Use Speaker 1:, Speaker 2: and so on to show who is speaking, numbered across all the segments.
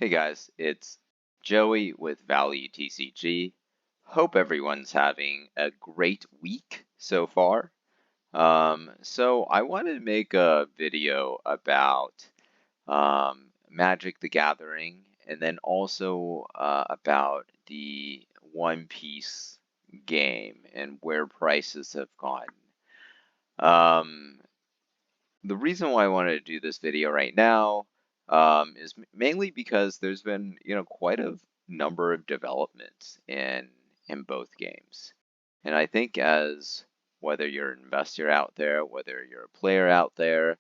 Speaker 1: Hey guys, it's Joey with Value TCG. Hope everyone's having a great week so far. So I wanted to make a video about Magic the Gathering and then also about the One Piece game and where prices have gone. Um, the reason why I wanted to do this video right now is mainly because there's been, quite a number of developments in both games. And I think as whether you're an investor out there, whether you're a player out there,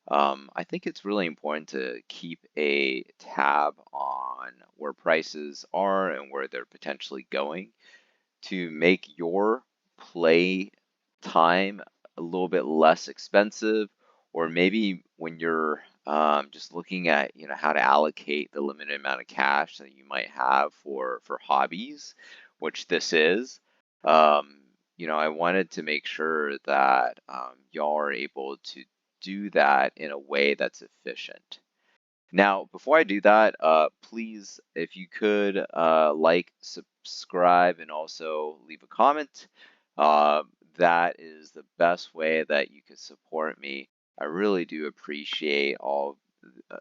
Speaker 1: I think it's really important to keep a tab on where prices are and where they're potentially going to make your play time a little bit less expensive, or maybe when you're just looking at how to allocate the limited amount of cash that you might have for hobbies, which this is. Um, I wanted to make sure that y'all are able to do that in a way that's efficient. Now, before I do that, please, if you could like, subscribe, and also leave a comment. Uh, that is the best way that you could support me. I really do appreciate all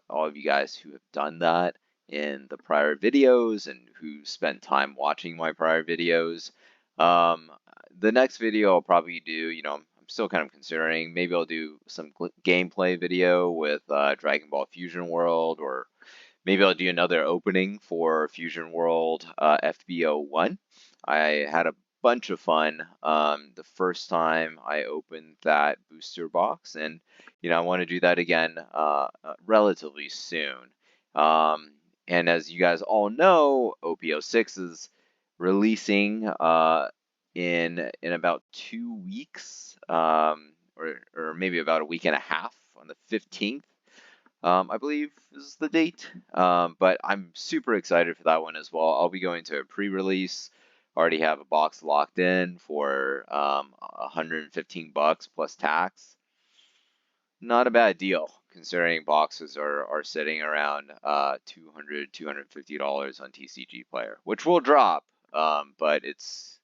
Speaker 1: of you guys who have done that in the prior videos and who spent time watching my prior videos. Um, the next video I'll probably do, I'm still kind of considering. Maybe I'll do some gameplay video with Dragon Ball Fusion World, or maybe I'll do another opening for Fusion World FBO1. I had a bunch of fun the first time I opened that booster box, and I want to do that again relatively soon. Um, and as you guys all know, OPO6 is releasing in about 2 weeks, or maybe about a week and a half on the 15th. I believe is the date. But I'm super excited for that one as well. I'll be going to a pre-release. Already have a box locked in for 115 bucks plus tax. Not a bad deal considering boxes are sitting around $250 on TCG Player, which will drop. But it's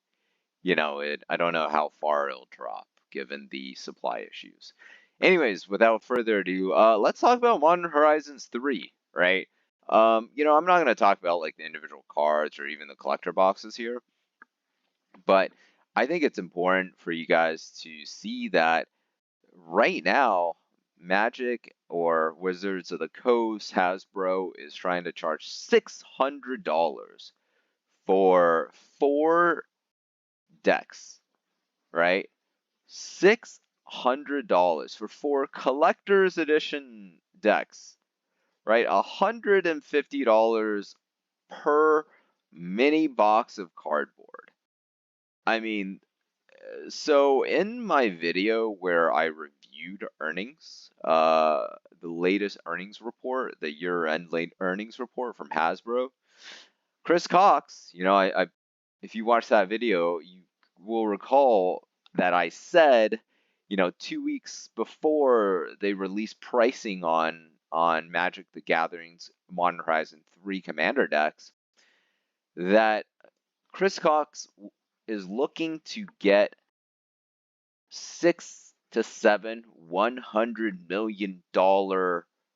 Speaker 1: I don't know how far it'll drop given the supply issues. Anyways, without further ado, let's talk about Modern Horizons 3, right? I'm not going to talk about like the individual cards or even the collector boxes here, but I think it's important for you guys to see that right now, Magic or Wizards of the Coast, Hasbro is trying to charge $600 for 4 decks, right? $600 for 4 collector's edition decks, right? $150 per mini box of cardboard. I mean, so in my video where I reviewed earnings, the latest earnings report, the year-end late earnings report from Hasbro, Chris Cox, if you watch that video, you will recall that I said, 2 weeks before they released pricing on Magic the Gathering's Modern Horizon 3 Commander decks, that Chris Cox is looking to get 6 to 7 $100 million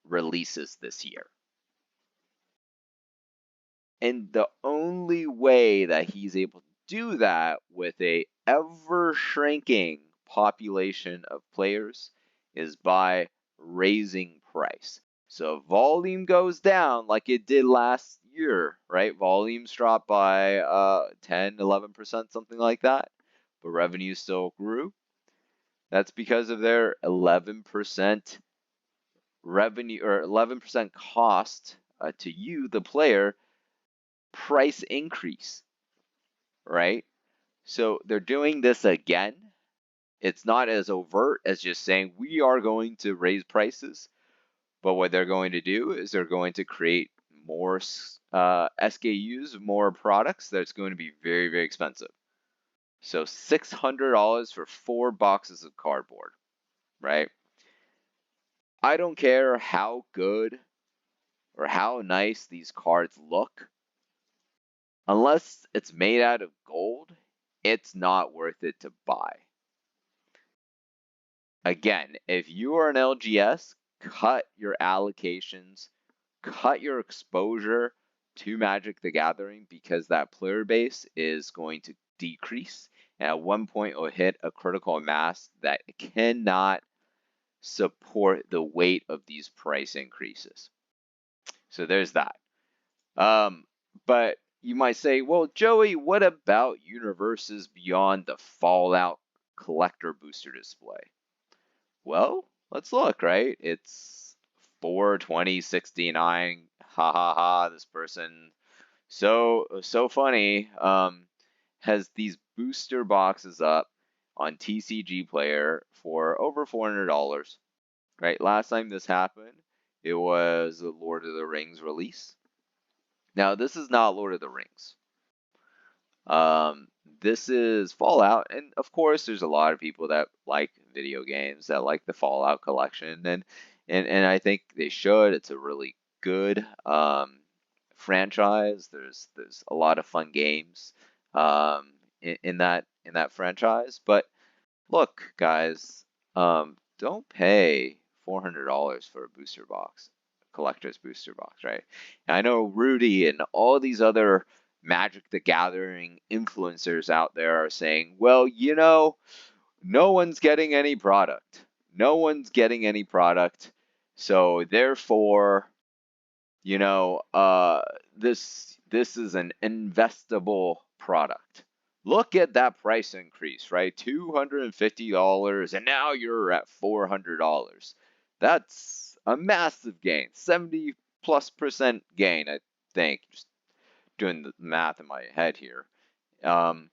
Speaker 1: releases this year. And the only way that he's able to do that with a ever shrinking population of players is by raising price. So volume goes down like it did last year, right? Volumes dropped by 10, 11%, something like that, but revenue still grew. That's because of their 11% revenue or 11% cost to you, the player, price increase, right? So they're doing this again. It's not as overt as just saying we are going to raise prices, but what they're going to do is they're going to create more SKUs, more products that's going to be very, very expensive. So $600 for 4 boxes of cardboard, right? I don't care how good or how nice these cards look, unless it's made out of gold, it's not worth it to buy. Again, if you are an LGS, cut your allocations, cut your exposure to Magic the Gathering, because that player base is going to decrease. And at one point, it will hit a critical mass that cannot support the weight of these price increases. So there's that. But you might say, well, Joey, what about universes beyond the Fallout collector booster display? Well, let's look, right? It's 42069. Ha ha ha. This person so funny. Has these booster boxes up on TCG Player for over $400. Right? Last time this happened, it was a Lord of the Rings release. Now, this is not Lord of the Rings. This is Fallout, and of course, there's a lot of people that like video games, that like the Fallout collection, and I think they should. It's a really good franchise. There's a lot of fun games in that franchise. But look, guys, don't pay $400 for a booster box, collector's booster box, right? And I know Rudy and all these other Magic the Gathering influencers out there are saying, well, no one's getting any product. No one's getting any product. So therefore, this is an investable product. Look at that price increase, right? $250, and now you're at $400. That's a massive gain, 70+% gain, I think. Just doing the math in my head here. But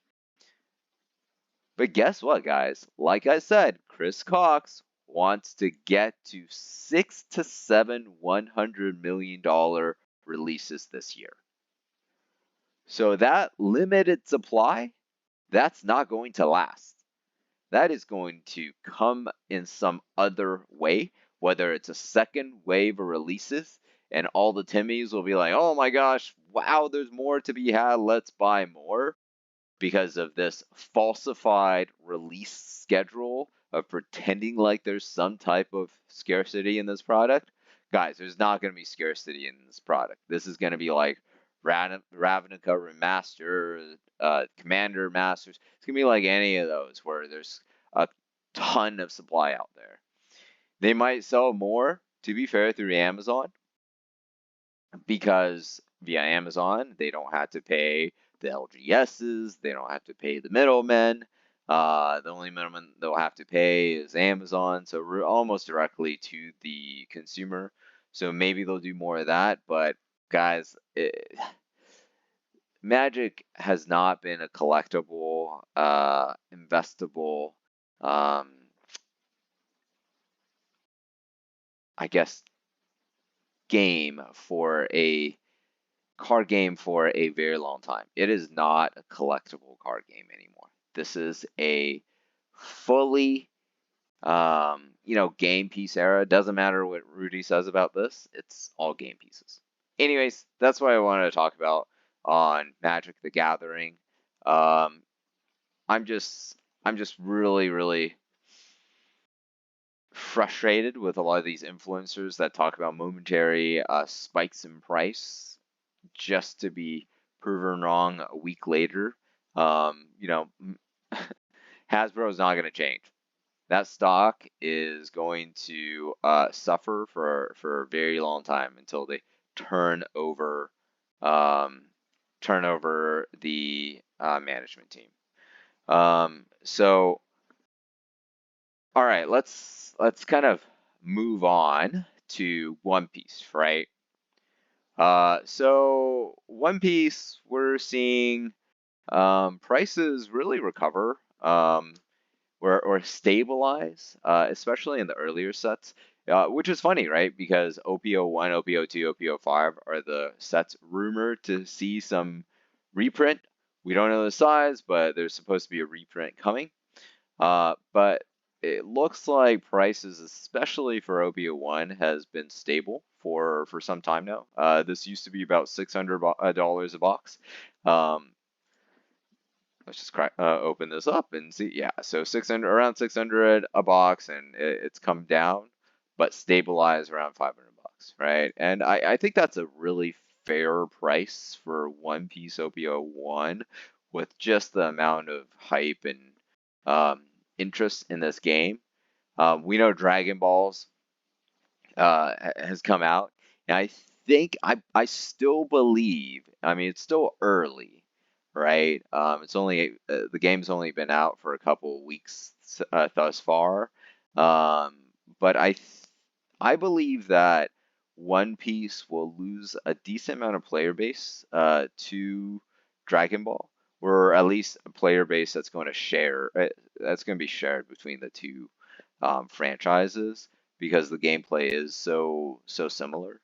Speaker 1: guess what, guys? Like I said, Chris Cox wants to get to 6 to 7 $100 million releases this year. So that limited supply, that's not going to last. That is going to come in some other way, whether it's a second wave of releases and all the Timmies will be like, oh my gosh, wow, there's more to be had, let's buy more, because of this falsified release schedule of pretending like there's some type of scarcity in this product. Guys, there's not going to be scarcity in this product. This is going to be like Ravnica Remaster, Commander Masters. It's going to be like any of those where there's a ton of supply out there. They might sell more, to be fair, through Amazon, because via Amazon, they don't have to pay the LGSs, they don't have to pay the middlemen. The only middleman they'll have to pay is Amazon, so we're almost directly to the consumer. So maybe they'll do more of that, but guys, Magic has not been a collectible, investable, I guess, card game for a very long time. It is not a collectible card game anymore. This is a fully, game piece era. Doesn't matter what Rudy says about this. It's all game pieces. Anyways, that's what I wanted to talk about on Magic the Gathering. I'm just really, really frustrated with a lot of these influencers that talk about momentary spikes in price just to be proven wrong a week later. Hasbro is not going to change. That stock is going to suffer for a very long time until they turn over the management team. So, all right, let's kind of move on to One Piece, right? So One Piece, we're seeing prices really recover or stabilize, especially in the earlier sets, which is funny, right? Because OPO1, OPO2, OPO5 are the sets rumored to see some reprint. We don't know the size, but there's supposed to be a reprint coming. But it looks like prices, especially for OPO1, has been stable for some time now. This used to be about $600 a box. Um, let's just open this up and see. Yeah, so 600, around 600 a box, and it's come down, but stabilized around 500 bucks, right? And I think that's a really fair price for One Piece OP01 with just the amount of hype and interest in this game. We know Dragon Balls has come out, and I think I still believe. I mean, it's still early, right? It's only the game's only been out for a couple of weeks thus far, um, but I believe that One Piece will lose a decent amount of player base to Dragon Ball, or at least a player base that's going to share that's going to be shared between the two franchises because the gameplay is so similar.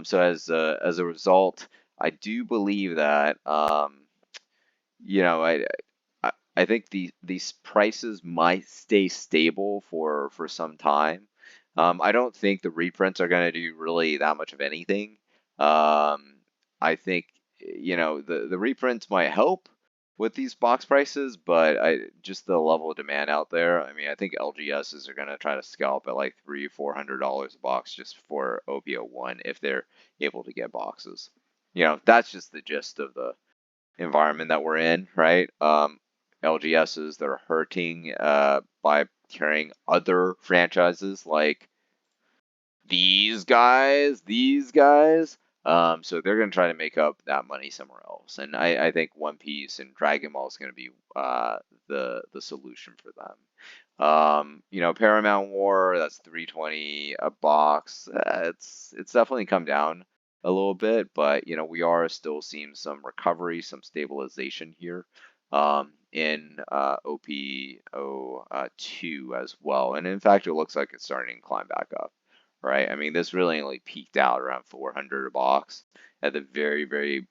Speaker 1: So as a result, I do believe that you know I think these prices might stay stable for some time. I don't think the reprints are going to do really that much of anything. I think the reprints might help with these box prices, but I just the level of demand out there. I mean, I think LGSs are going to try to scalp at like $300-400 a box just for OP01 if they're able to get boxes. That's just the gist of the environment that we're in, right? LGSs that are hurting by carrying other franchises like these guys. So they're going to try to make up that money somewhere else. And I think One Piece and Dragon Ball is going to be the solution for them. Paramount War, that's 320 a box. It's definitely come down a little bit, but we are still seeing some recovery, some stabilization here in OPO2 as well. And in fact, it looks like it's starting to climb back up, right? I mean, this really only peaked out around 400 a box at the very, very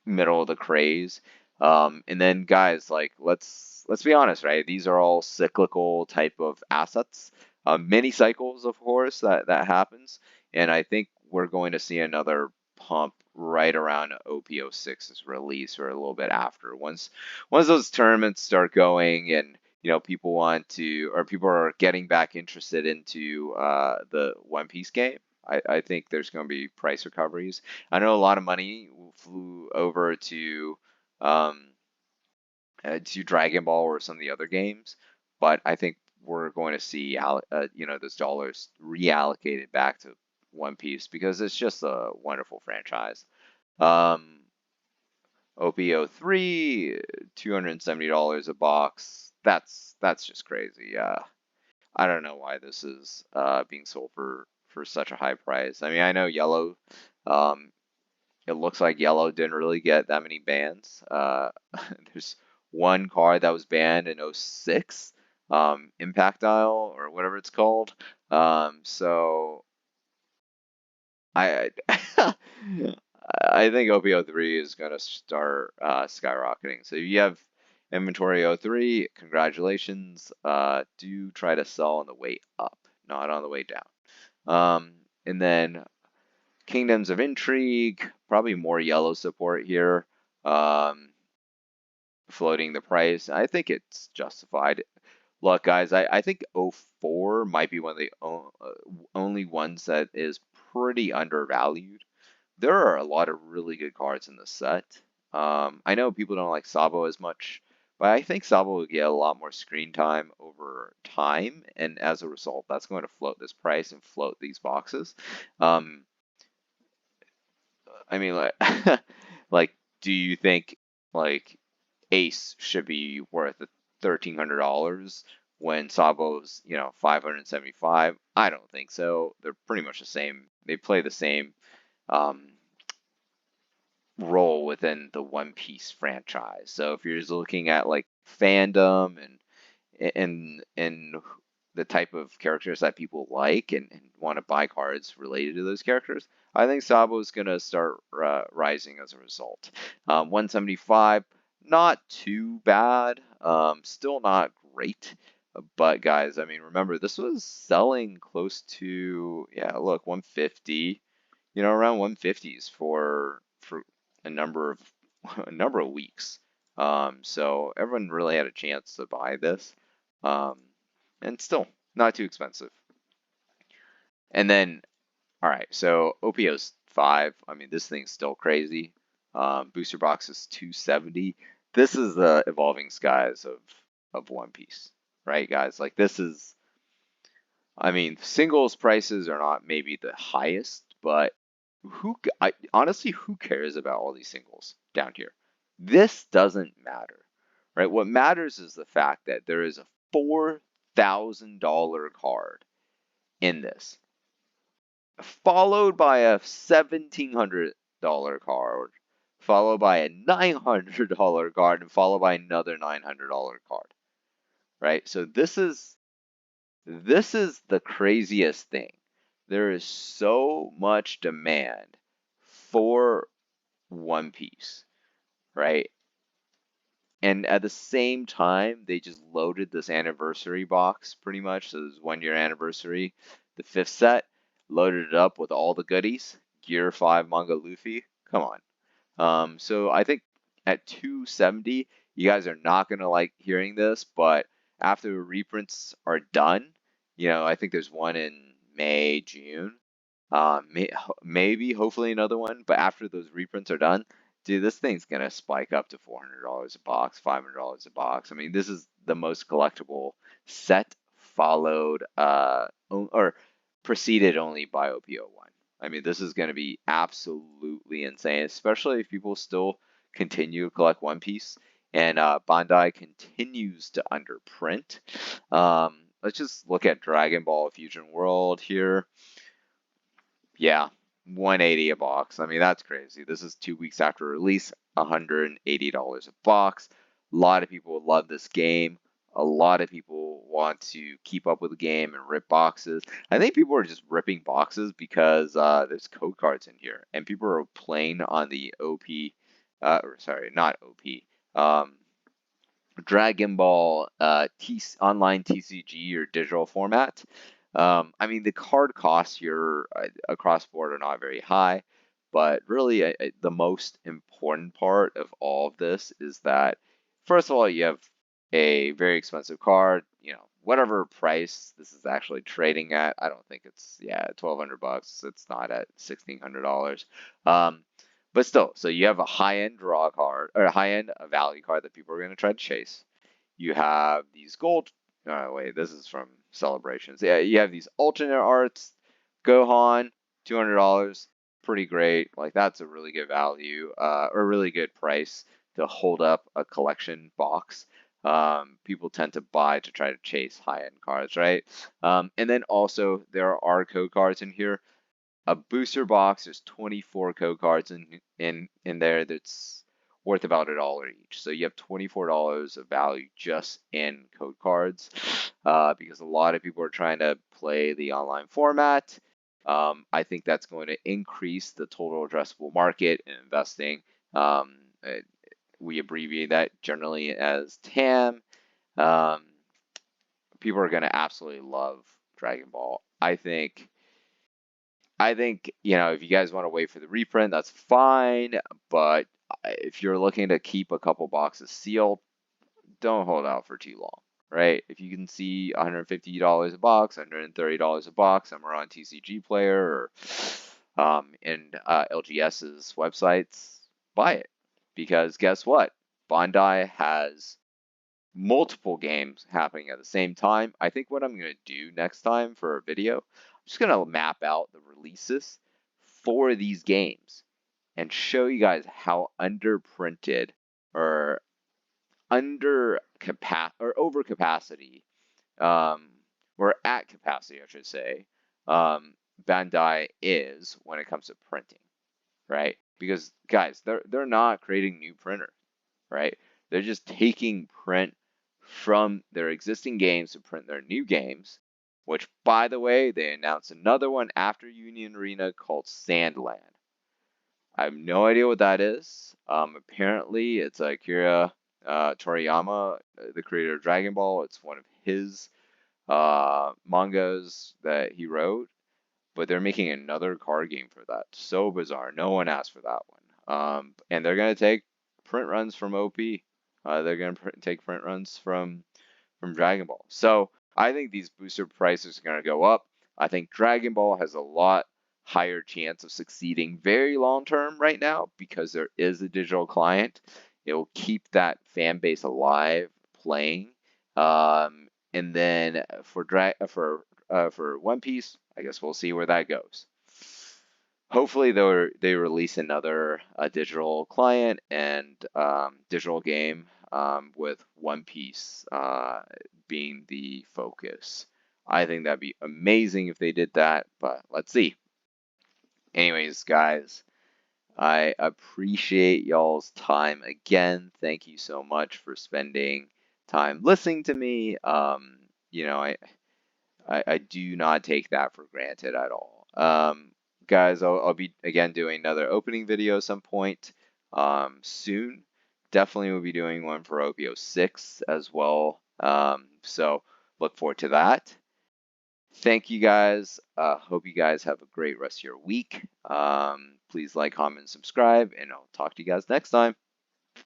Speaker 1: middle of the craze. And then guys, like let's be honest, right? These are all cyclical type of assets. Many cycles, of course, that happens, and I think we're going to see another pump right around OPO6's release or a little bit after. Once those tournaments start going and people people are getting back interested into the One Piece game. I think there's going to be price recoveries. I know a lot of money flew over to Dragon Ball or some of the other games, but I think we're going to see those dollars reallocated back to One Piece because it's just a wonderful franchise. OPO3, $270 a box. That's just crazy. I don't know why this is being sold for such a high price. I mean, I know Yellow. It looks like Yellow didn't really get that many bans. There's one card that was banned in '06, Impact Dial or whatever it's called. So I I think OPO3 is going to start skyrocketing. So you have inventory O3, congratulations. Do try to sell on the way up, not on the way down. And then Kingdoms of Intrigue, probably more Yellow support here. Floating the price. I think it's justified. Look, guys, I think '04 might be one of the only ones that is pretty undervalued. There are a lot of really good cards in the set. I know people don't like Sabo as much, but I think Sabo will get a lot more screen time over time, and as a result, that's going to float this price and float these boxes. I mean, like, like, do you think like Ace should be worth $1,300 when Sabo's, 575? I don't think so. They're pretty much the same. They play the same um, role within the One Piece franchise. So if you're just looking at like fandom and the type of characters that people like and want to buy cards related to those characters, I think Sabo is going to start rising as a result. 175, not too bad. Still not great. But guys, I mean, remember this was selling close to, yeah, look, 150, around 150s for a number of a number of weeks. So everyone really had a chance to buy this, um, and still not too expensive. And then, all right, so OPO's 5. I mean, this thing's still crazy. Booster box is 270. This is the evolving skies of One Piece, right, guys? Like this is, I mean, singles prices are not maybe the highest, but honestly, who cares about all these singles down here? This doesn't matter, right? What matters is the fact that there is a $4,000 card in this, followed by a $1,700 card, followed by a $900 card, and followed by another $900 card, right? So this is the craziest thing. There is so much demand for One Piece, right? And at the same time, they just loaded this anniversary box pretty much. So this 1 year anniversary, the 5th set, loaded it up with all the goodies. Gear 5 Manga Luffy. Come on. So I think at 270, you guys are not gonna like hearing this, but after the reprints are done, I think there's one in May, June, maybe hopefully another one. But after those reprints are done, dude, this thing's gonna spike up to $400 a box, $500 a box. I mean, this is the most collectible set, followed or preceded only by OPO1. I mean, this is going to be absolutely insane, especially if people still continue to collect One Piece and Bandai continues to underprint. Let's just look at Dragon Ball Fusion World here. Yeah, 180 a box. I mean, that's crazy. This is 2 weeks after release, $180 a box. A lot of people love this game. A lot of people want to keep up with the game and rip boxes. I think people are just ripping boxes because there's code cards in here, and people are playing on the OP, or sorry, not OP, Dragon Ball online TCG or digital format. I mean, the card costs here across board are not very high, but really the most important part of all of this is that, first of all, you have a very expensive card, whatever price this is actually trading at. I don't think it's, yeah, $1,200. It's not at $1,600. But still, so you have a high-end draw card, or a high-end value card that people are going to try to chase. You have these gold. Oh, wait, this is from Celebrations. Yeah, you have these alternate arts. Gohan, $200. Pretty great. Like, that's a really good value, or a really good price to hold up a collection box. People tend to buy to try to chase high-end cards, right? And then also, there are code cards in here. A booster box, there's 24 code cards in there that's worth about $1 each. So you have $24 of value just in code cards, because a lot of people are trying to play the online format. I think that's going to increase the total addressable market in investing. We abbreviate that generally as TAM. People are going to absolutely love Dragon Ball. I think, if you guys want to wait for the reprint, that's fine. But if you're looking to keep a couple boxes sealed, don't hold out for too long, right? If you can see $150 a box, $130 a box somewhere on TCG Player or in LGS's websites, buy it. Because guess what? Bandai has multiple games happening at the same time. I think what I'm going to do next time for a video, I'm just going to map out the releases for these games and show you guys how underprinted or over capacity, or at capacity, I should say, Bandai is when it comes to printing, right? Because guys, they're not creating new printers, right? They're just taking print from their existing games to print their new games, which, by the way, they announced another one after Union Arena called Sandland. I have no idea what that is. Apparently, it's Akira Toriyama, the creator of Dragon Ball. It's one of his mangas that he wrote, but they're making another card game for that. So bizarre. No one asked for that one. And they're gonna take print runs from OP. They're gonna take print runs from Dragon Ball. So I think these booster prices are gonna go up. I think Dragon Ball has a lot higher chance of succeeding very long term right now because there is a digital client. It will keep that fan base alive playing. And then for One Piece, I guess we'll see where that goes. Hopefully they release another digital client and digital game with One Piece being the focus. I think that'd be amazing if they did that, but let's see. Anyways, guys, I appreciate y'all's time again. Thank you so much for spending time listening to me. You know, I do not take that for granted at all. Guys, I'll be again doing another opening video at some point soon. Definitely will be doing one for OPO 6 as well. So look forward to that. Thank you guys. Hope you guys have a great rest of your week. Please like, comment, and subscribe, and I'll talk to you guys next time.